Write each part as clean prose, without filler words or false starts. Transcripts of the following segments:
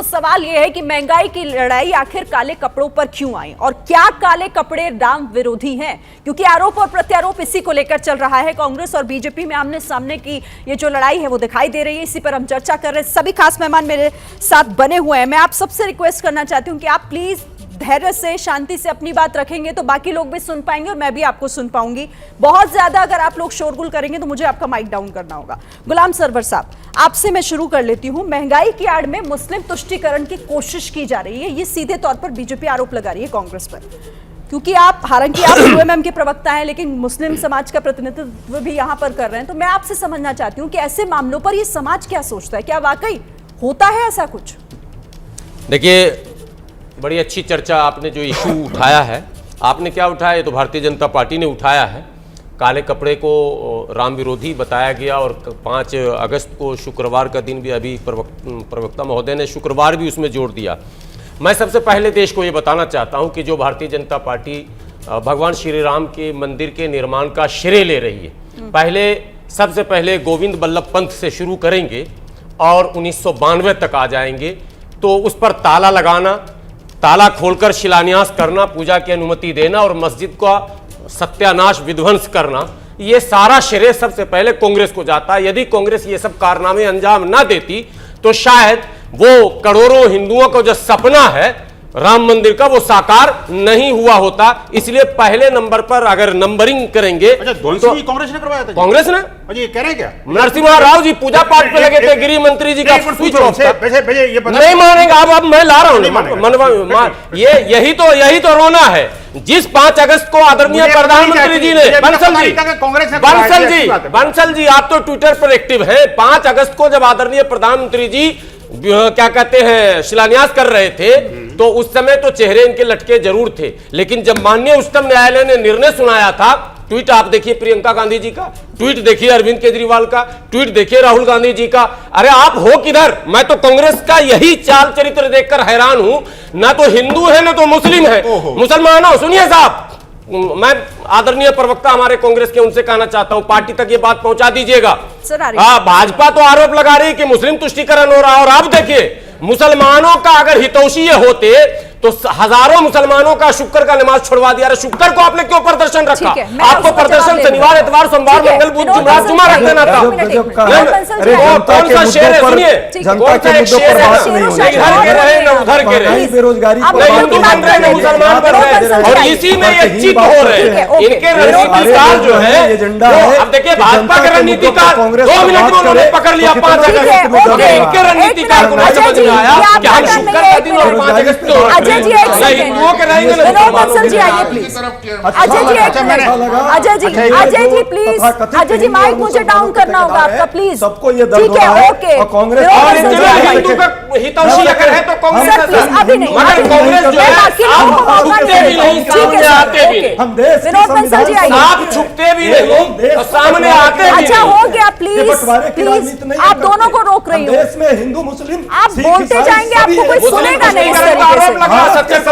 तो सवाल यह है कि महंगाई की लड़ाई आखिर काले कपड़ों पर क्यों आई और क्या काले कपड़े राम विरोधी हैं? क्योंकि आरोप और प्रत्यारोप इसी को लेकर चल रहा है। कांग्रेस और बीजेपी में आमने सामने की ये जो लड़ाई है वो दिखाई दे रही है। इसी पर हम चर्चा कर रहे हैं। सभी खास मेहमान मेरे साथ बने हुए हैं। मैं आप सबसे रिक्वेस्ट करना चाहती हूं कि आप प्लीज धैर्य से, शांति से अपनी बात रखेंगे तो बाकी लोग भी सुन पाएंगे और मैं भी आपको सुन पाऊंगी। बहुत ज्यादा अगर आप लोग शोरगुल करेंगे तो मुझे आपका माइक डाउन करना होगा। गुलाम सरवर साहब, आपसे मैं शुरू कर लेती हूं। महंगाई की आड़ में मुस्लिम तुष्टीकरण की कोशिश की जा रही है, ये सीधे तौर पर बीजेपी आरोप लगा रही है कांग्रेस पर। क्योंकि हालांकि आप यूएमएम के प्रवक्ता हैं, लेकिन मुस्लिम समाज का प्रतिनिधित्व भी यहां पर कर रहे हैं। तो मैं आपसे समझना चाहती हूं कि ऐसे मामलों पर ये समाज क्या सोचता है? क्या वाकई होता है ऐसा कुछ? देखिए, बड़ी अच्छी चर्चा आपने जो इशू उठाया है, आपने क्या उठाया, ये तो भारतीय जनता पार्टी ने उठाया है। काले कपड़े को राम विरोधी बताया गया और 5 अगस्त को शुक्रवार का दिन भी अभी प्रवक्ता महोदय ने शुक्रवार भी उसमें जोड़ दिया। मैं सबसे पहले देश को ये बताना चाहता हूँ कि जो भारतीय जनता पार्टी भगवान श्री राम के मंदिर के निर्माण का श्रेय ले रही है, सबसे पहले गोविंद बल्लभ पंत से शुरू करेंगे और 1992 तक आ जाएंगे। तो उस पर ताला लगाना, ताला खोलकर शिलान्यास करना, पूजा की अनुमति देना और मस्जिद का सत्यानाश, विध्वंस करना, ये सारा श्रेय सबसे पहले कांग्रेस को जाता है। यदि कांग्रेस ये सब कारनामे अंजाम ना देती तो शायद वो करोड़ों हिंदुओं का जो सपना है राम मंदिर का, वो साकार नहीं हुआ होता। इसलिए पहले नंबर पर अगर नंबरिंग करेंगे तो कांग्रेस ने करवाया था। कांग्रेस ने ये कह रहे हैं क्या? नरसिम्हा राव जी पूजा पाठ पे लगे थे, गृह मंत्री जी का स्विच ऑफ था। नहीं मानेंगे अब मैं ला रहा हूँ। यही तो रोना है। जिस 5 अगस्त को आदरणीय प्रधानमंत्री जी ने, बंसल जी आप तो ट्विटर पर एक्टिव हैं। 5 अगस्त को जब आदरणीय प्रधानमंत्री जी क्या कहते हैं शिलान्यास कर रहे थे, तो उस समय तो चेहरे इनके लटके जरूर थे। लेकिन जब माननीय उच्चतम न्यायालय ने निर्णय सुनाया था, ट्वीट आप देखिए प्रियंका गांधी जी का, ट्वीट देखिए अरविंद केजरीवाल का, ट्वीट देखिए राहुल गांधी जी का। अरे आप हो किधर? मैं तो कांग्रेस का यही चाल चरित्र देखकर हैरान हूं। ना तो हिंदू है ना तो मुस्लिम है। मुसलमानों सुनिए साहब, मैं आदरणीय प्रवक्ता हमारे कांग्रेस के, उनसे कहना चाहता हूं पार्टी तक ये बात पहुंचा दीजिएगा। भाजपा तो आरोप लगा रही है कि मुस्लिम तुष्टीकरण हो रहा है, और आप देखिए मुसलमानों का अगर हितैषी होते तो हजारों मुसलमानों का शुक्र का नमाज छुड़वा दिया। शुक्र को आपने क्यों प्रदर्शन रखा? आपको प्रदर्शन शनिवार, इतवार, सोमवार, मंगल, बुध, जुमरात, जुमा रख देना था। कौन सा शेर है? सुनिए, कौन सा एक शेर है? इधर के रहे न उधर के रहे, न हिंदू बन रहे न मुसलमान बन रहे, और इसी में ये चिप हो रहे हैं। इनके रणनीतिकार जो है, अब देखिए भाजपा के रणनीतिकार 2 मिनट में उन्होंने पकड़ लिया 5 अगस्त। इनके रणनीतिकार को नहीं समझ में आया कि हम शुक्र का दिन और 5 अगस्त को अजय जी एक सेकंड, विनोद बंसल जी आइए प्लीज। अजय जी एक minute, Ajay ji please, Ajay ji mike मुझे डाउन करना होगा आपका प्लीज। सबको ये दर्द ठीक है, ओके। कांग्रेस हिंदू का हितैषी अगर है तो कांग्रेस अभी नहीं, मगर कांग्रेस जो है आप छुपते भी नहीं, सामने आते भी नहीं। हम देश विनोद बंसल जी आइए। आप छुपते भी नहीं और सामने आते भी नहीं। अच्छा हो गया, प्लीज आप दोनों को रोक रही हो। देश में हिंदू मुस्लिम आप बोलते जाएंगे, आपको कोई सुनेगा नहीं इस तरीके से।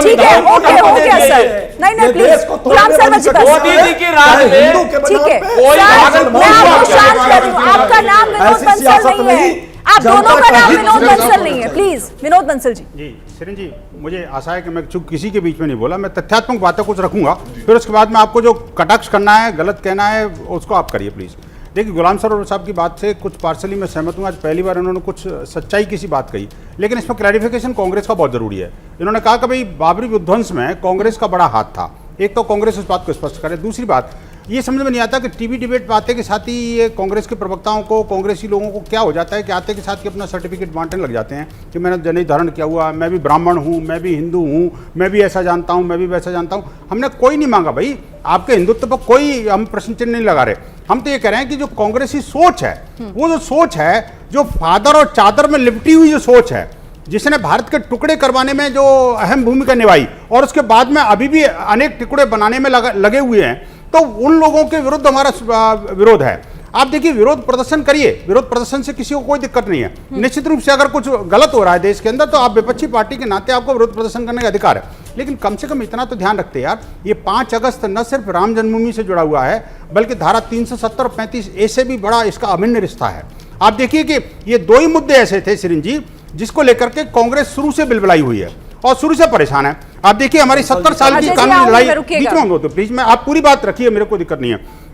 ठीक है, ओके हो गया सर। नहीं please, Ghulam sir Modi ji की राज में ठीक है, मैं आपको शांत कर रही हूँ। आपका नाम विनोद बंसल नहीं है, आप दोनों का नाम विनोद बंसल नहीं है। प्लीज विनोद बंसल जी। जी शिरीन जी, मुझे आशा है कि मैं चूंकि किसी के बीच में नहीं बोला, मैं तथ्यात्मक बातें कुछ रखूंगा, फिर उसके बाद में आपको जो कटाक्ष करना है, गलत कहना है, उसको आप करिए प्लीज। देखिए, गुलाम सरवर साहब की बात से कुछ पार्सली मैं सहमत हूँ। आज पहली बार उन्होंने कुछ सच्चाई की सी बात कही, लेकिन इसमें क्लैरिफिकेशन कांग्रेस का बहुत जरूरी है। इन्होंने कहा कि भाई बाबरी विध्वंस में कांग्रेस का बड़ा हाथ था। एक तो कांग्रेस इस बात को स्पष्ट करे। दूसरी बात, ये समझ में नहीं आता कि टीवी डिबेट में आते के साथ ही ये कांग्रेस के प्रवक्ताओं को, कांग्रेसी लोगों को क्या हो जाता है कि आते के साथ ही अपना सर्टिफिकेट बांटने लग जाते हैं कि मैंने जनेऊ धारण किया हुआ, मैं भी ब्राह्मण हूँ, मैं भी हिंदू हूँ, मैं भी ऐसा जानता हूँ, मैं भी वैसा जानता हूँ। हमने कोई नहीं मांगा भाई, आपके हिंदुत्व पर कोई हम प्रश्न चिन्ह नहीं लगा रहे। हम तो ये कह रहे हैं कि जो कांग्रेसी सोच है, वो जो सोच है, जो फादर और चादर में लिपटी हुई जो सोच है, जिसने भारत के टुकड़े करवाने में जो अहम भूमिका निभाई और उसके बाद में अभी भी अनेक टुकड़े बनाने में लगे हुए हैं, तो उन लोगों के विरुद्ध हमारा विरोध है। आप देखिए, विरोध प्रदर्शन करिए, विरोध प्रदर्शन से किसी को कोई दिक्कत नहीं है। निश्चित रूप से अगर कुछ गलत हो रहा है देश के अंदर तो आप विपक्षी पार्टी के नाते आपको विरोध प्रदर्शन करने का अधिकार है, लेकिन कम से कम इतना तो ध्यान रखते हैं यार, ये 5 अगस्त न सिर्फ राम जन्मभूमि से जुड़ा हुआ है, बल्कि धारा 370 और 35 ए से भी बड़ा इसका अभिन्न रिश्ता है। आप देखिए कि ये 2 ही मुद्दे ऐसे थे शिरीन जी जिसको लेकर के कांग्रेस शुरू से बिलबिलाई हुई है और शुरू से परेशान है। आप देखिए हमारी 70 साल की कानूनी लड़ाई, बीच में तो प्लीज मैं आप पूरी बात रखिए, मेरे को दिक्कत नहीं है।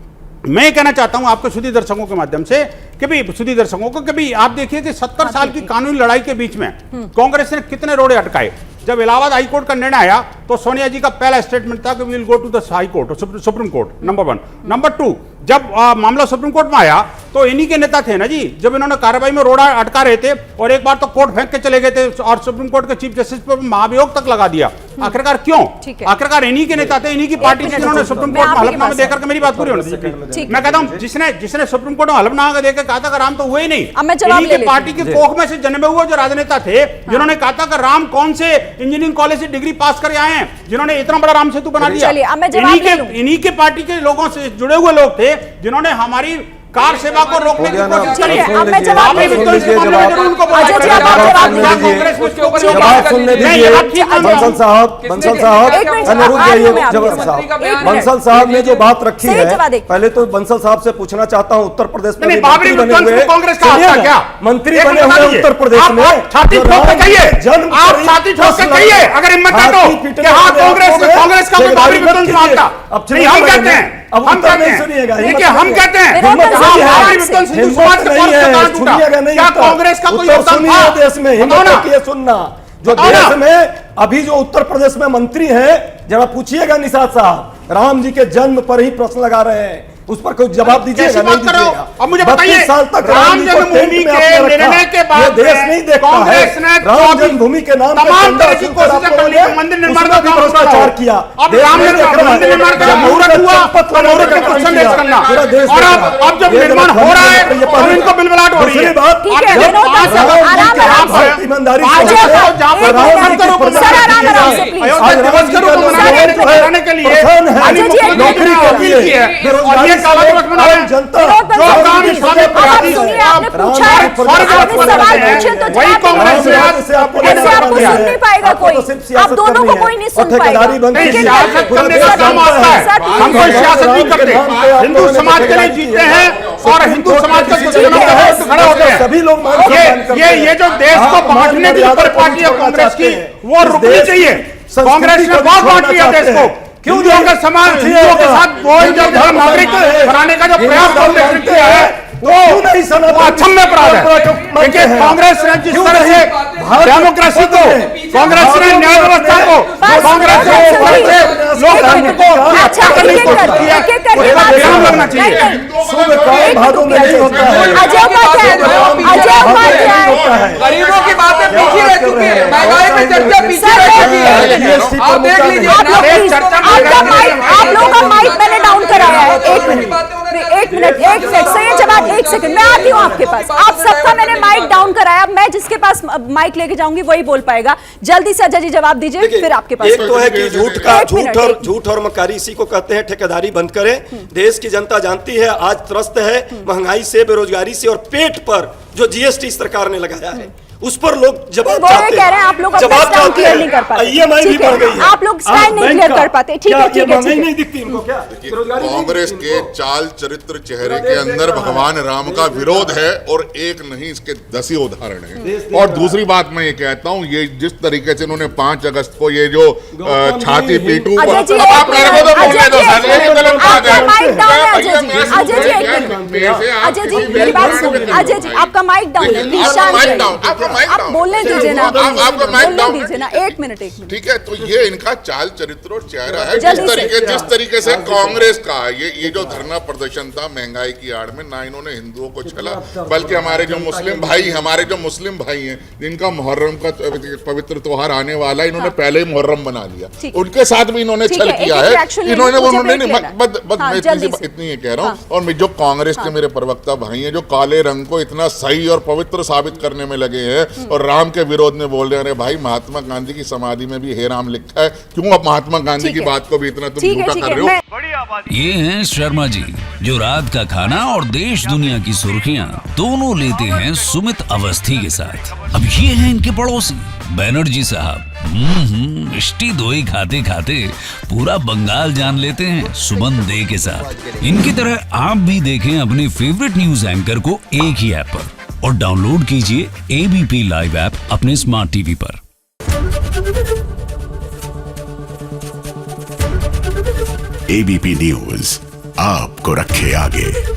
मैं कहना चाहता हूं आपके सुधी दर्शकों के माध्यम से कि भी सुधी दर्शकों को कि भी आप देखिए कि 70 साल की कानूनी लड़ाई के बीच में कांग्रेस ने कितने रोड़े अटकाए। जब इलाहाबाद हाई कोर्ट का निर्णय आया तो सोनिया जी का पहला स्टेटमेंट था कि we will go to the high court, supreme court, number 1। Number 2, जब मामला सुप्रीम कोर्ट में आया तो इन्हीं के नेता थे ना जी, जब इन्होंने कार्रवाई में रोड़ा अटका रहे थे और एक बार तो कोर्ट फेंक के चले गए थे और सुप्रीम कोर्ट के चीफ जस्टिस पर महाभियोग तक लगा दिया। आखिरकार क्यों? आखिरकार इन्हीं के नेता थे, इन्हीं की पार्टी थे जिन्होंने सुप्रीम कोर्ट में हलफनामा देकर के, मेरी बात पूरी होनी चाहिए। मैं कहता हूं जिसने सुप्रीम कोर्ट में हलफनामा देकर कहा था कि राम तो हुए ही नहीं, इन्हीं के पार्टी के कोख में से जन्मे हुए जो राजनेता थे जिन्होंने कहा था कि राम कौन से इंजीनियरिंग कॉलेज से डिग्री पास कर आए हैं, जिन्होंने इतना बड़ा राम सेतु बना दिया। इन्हीं के पार्टी के लोगों से जुड़े हुए लोग थे जिन्होंने हमारी कार सेवा को रोकने की कोशिश करी। जवाब बंसल साहब ने जो बात रखी है, पहले तो बंसल साहब से पूछना चाहता हूँ, उत्तर प्रदेश में मंत्री बने हुए उत्तर प्रदेश में, अगर हिम्मत है तो कांग्रेस का बाबरी विध्वंस मानता। हम कहते हैं, हम कहते हैं हिंदू समाज क्या कांग्रेस का कोई योगदान था देश में? हिम्मत सुनना, जो देश में अभी जो उत्तर प्रदेश में मंत्री हैं, जरा पूछिएगा निषाद साहब, राम जी के जन्म पर ही प्रश्न लगा रहे हैं, उस पर कोई जवाब दीजिएगा नहीं दीजिएगा। अब मुझे बताइए, साल तक राम जन्मभूमि के निर्णय के बाद देश नहीं देखता है, राम जन्मभूमि के नाम पर मंदिर निर्माण का भ्रष्टाचार किया। अब राम मंदिर निर्माण का मुहूर्त हुआ तो मुहूर्त का संदेश करना, और अब जब निर्माण हो रहा है तो इनको बिलबिलाहट हो रही है। नौकरी के लिए जनता आप दोनों को कोई नहीं सुन पाएगा। हम कोई सियासत नहीं करते, हिंदू समाज के लिए जीते हैं और हिंदू समाज का खड़े होते हैं सभी लोग। ये जो देश को बांटने की पार्टी है कांग्रेस की, वो रुकनी चाहिए। कांग्रेस ने बहुत बांट दिया देश को। क्यों समाज हिंदुओं के साथ नागरिक बनाने का जो प्रयास कांग्रेस ने किया है वो अक्षम्य अपराध है। देखिए कांग्रेस ने जिस तरह से डेमोक्रेसी को, कांग्रेस ने न्याय व्यवस्था को, कांग्रेस ने लोकतंत्र को करने की कोशिश की है, उसका ध्यान रखना चाहिए। गरीबों की बातें पीछे रह चुकी है, महंगाई पे चर्चा पीछे रह चुकी है। आप देख लीजिए, आप लोगों का माइक मैंने डाउन कराया है। एक मिनट सही जवाब, एक सेकंड मैं आती हूँ आपके पास। आप सबका मैंने माइक डाउन कराया, मैं जिसके पास माइक लेके जाऊंगी वही बोल पाएगा। जल्दी से अजय जी जवाब दीजिए, फिर आपके पास। एक तो है कि झूठ और मक्कारी, इसी को कहते हैं ठेकेदारी बंद करें। देश की जनता जानती है आज त्रस्त है महंगाई से, बेरोजगारी से, और पेट पर जो जीएसटी सरकार ने लगाया है उस पर लोग जवाब चाहते हैं। कह रहे हैं आप लोग अपना स्टैंड क्लियर नहीं कर पाते, ईएमआई भी बढ़ गई है, आप लोग स्टैंड नहीं क्लियर कर पाते। ठीक है, ठीक है, नहीं दिखती इनको क्या? कांग्रेस के चाल चरित्र चेहरे के अंदर भगवान राम का विरोध है, और एक नहीं इसके 10 ही उदाहरण हैं। और दूसरी बात मैं ये कहता हूँ, ये जिस तरीके से इन्होंने 5 अगस्त को ये जो छाती पीटू, आप मेरे को तो बोलने दो सर, ये गलत बात है। अजय जी मेरी बात सुनिए। अजय जी आपका माइक डाउन है, प्लीज शांत आप बोलने दीजिए ना, बोलने दीजिए ना। एक मिनट। ठीक है, तो ये इनका चाल चरित्र और चेहरा है। जिस तरीके से कांग्रेस का ये जो धरना प्रदर्शन था महंगाई की आड़ में, ना इन्होंने हिंदुओं को छला, बल्कि हमारे जो मुस्लिम भाई हैं जिनका मुहर्रम का पवित्र त्योहार आने वाला है, इन्होंने पहले ही मुहर्रम बना लिया, उनके साथ भी इन्होंने छल किया है। इतनी कह रहा हूँ। और जो कांग्रेस के मेरे प्रवक्ता भाई हैं जो काले रंग को इतना सही और पवित्र साबित करने में लगे हैं और राम के विरोध में बोल रहे हैं, अरे भाई महात्मा गांधी की समाधि में भी हे राम लिखा है, क्यों आप महात्मा गांधी की बात को भी इतना तुम झूठा कर रहे हो? ये हैं शर्मा जी, जो रात का खाना और देश दुनिया की सुर्खियां दोनों लेते हैं सुमित अवस्थी के साथ। अब ये हैं इनके पड़ोसी बनर्जी साहब। मिष्टी दोई खाते खाते पूरा बंगाल जान लेते हैं सुमन दे के साथ। इनकी तरह आप भी देखें अपने फेवरेट न्यूज एंकर को एक ही ऐप पर, और डाउनलोड कीजिए एबीपी लाइव ऐप अपने स्मार्ट टीवी पर। एबीपी न्यूज आपको रखे आगे।